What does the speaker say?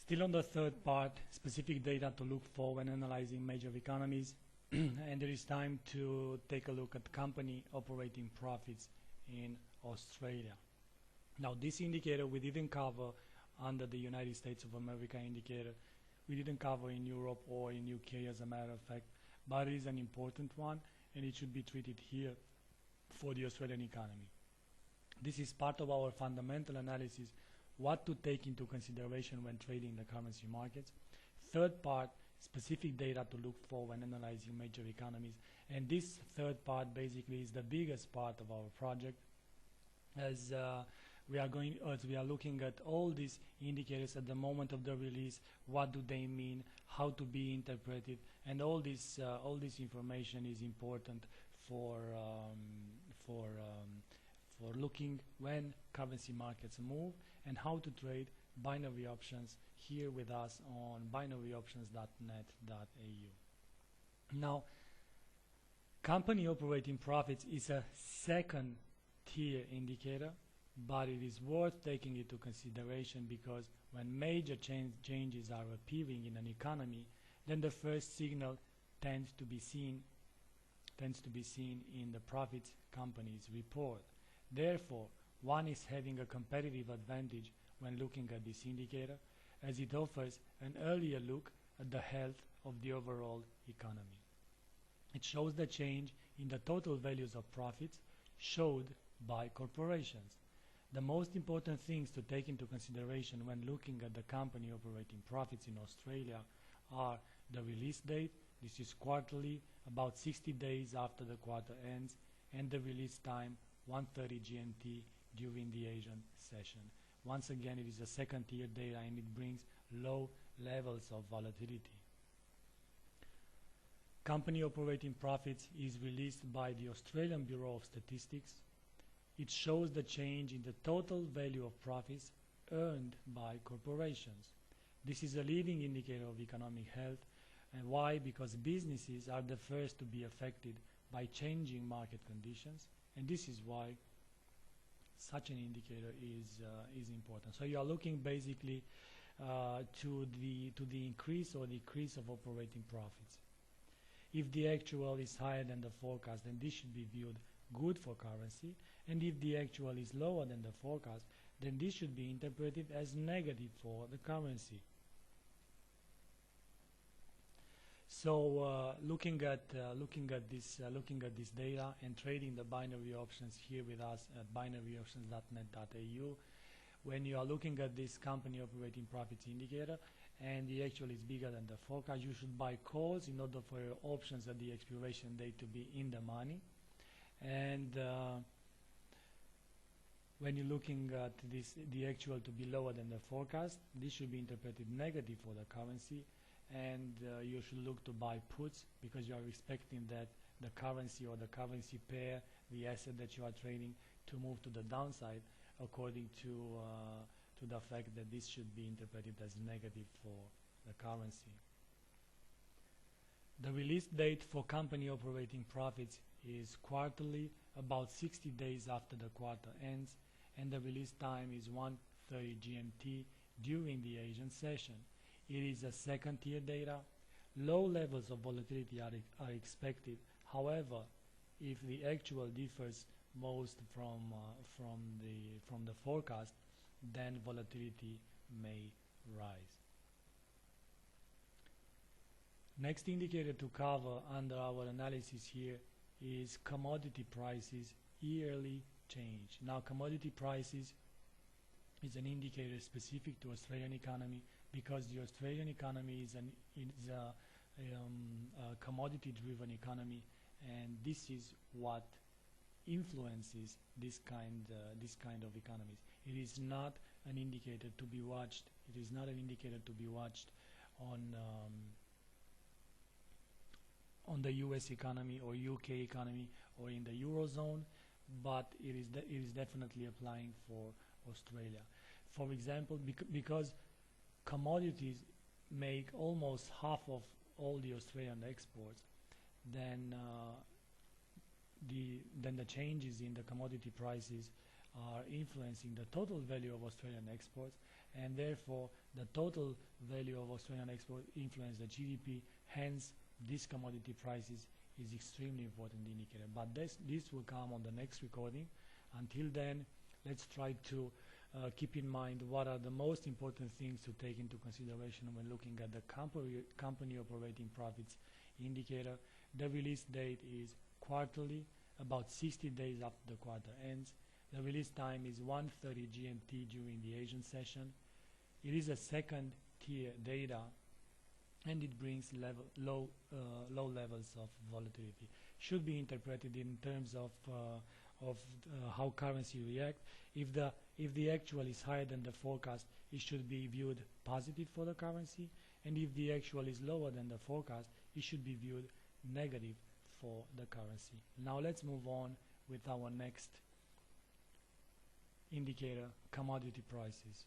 Still on the third part, specific data to look for when analyzing major economies. And there is time to take a look at company operating profits in Australia. Now, this indicator we didn't cover under the United States of America indicator. We didn't cover in Europe or in UK as a matter of fact, but it is an important one and it should be treated here for the Australian economy. This is part of our fundamental analysis, what to take into consideration when trading the currency markets. Third part, specific data to look for when analyzing major economies. And this third part basically is the biggest part of our project, as we are looking at all these indicators at the moment of the release. What do they mean? How to be interpreted? And all this information is important for looking when currency markets move and how to trade binary options here with us on binaryoptions.net.au. Now, company operating profits is a second tier indicator, but it is worth taking into consideration because when major changes are appearing in an economy, then the first signal tends to be seen in the profits companies report. Therefore, one is having a competitive advantage when looking at this indicator, as it offers an earlier look at the health of the overall economy. It shows the change in the total values of profits showed by corporations. The most important things to take into consideration when looking at the company operating profits in Australia are the release date. This is quarterly, about 60 days after the quarter ends, and the release time, 1:30 GMT during the Asian session. Once again, it is a second tier data and it brings low levels of volatility. Company operating profits is released by the Australian Bureau of Statistics. It shows the change in the total value of profits earned by corporations. This is a leading indicator of economic health. And why? Because businesses are the first to be affected by changing market conditions, and this is why such an indicator is important. So you are looking basically to the increase or decrease of operating profits. If the actual is higher than the forecast, then this should be viewed good for currency, and if the actual is lower than the forecast, then this should be interpreted as negative for the currency. So looking at this data and trading the binary options here with us at binaryoptions.net.au, when you are looking at this company operating profits indicator and the actual is bigger than the forecast, you should buy calls in order for your options at the expiration date to be in the money. And when you're looking at this, the actual to be lower than the forecast, this should be interpreted negative for the currency, and you should look to buy puts because you are expecting that the currency or the currency pair, the asset that you are trading, to move to the downside according to the fact that this should be interpreted as negative for the currency. The release date for company operating profits is quarterly, about 60 days after the quarter ends, and the release time is 1:30 GMT during the Asian session. It is a second tier data. Low levels of volatility are expected. However, if the actual differs most from the forecast, then volatility may rise. Next indicator to cover under our analysis here is commodity prices yearly change. Now, commodity prices is an indicator specific to Australian economy because the Australian economy is a commodity-driven economy, and this is what influences this kind of economies. It is not an indicator to be watched. It is not an indicator to be watched on the US economy or UK economy or in the Eurozone, but it is definitely applying for Australia. For example, because commodities make almost half of all the Australian exports, then the changes in the commodity prices are influencing the total value of Australian exports, and therefore the total value of Australian export influence the GDP. Hence, this commodity prices is extremely important indicator. But this will come on the next recording. Until then, let's try to keep in mind what are the most important things to take into consideration when looking at the company operating profits indicator. The release date is quarterly, about 60 days after the quarter ends. The release time is 1:30 GMT during the Asian session. It is a second tier data, and it brings low levels of volatility. Should be interpreted in terms of how currency react. If the actual is higher than the forecast, it should be viewed positive for the currency, and if the actual is lower than the forecast, it should be viewed negative for the currency. Now let's move on with our next indicator, commodity prices.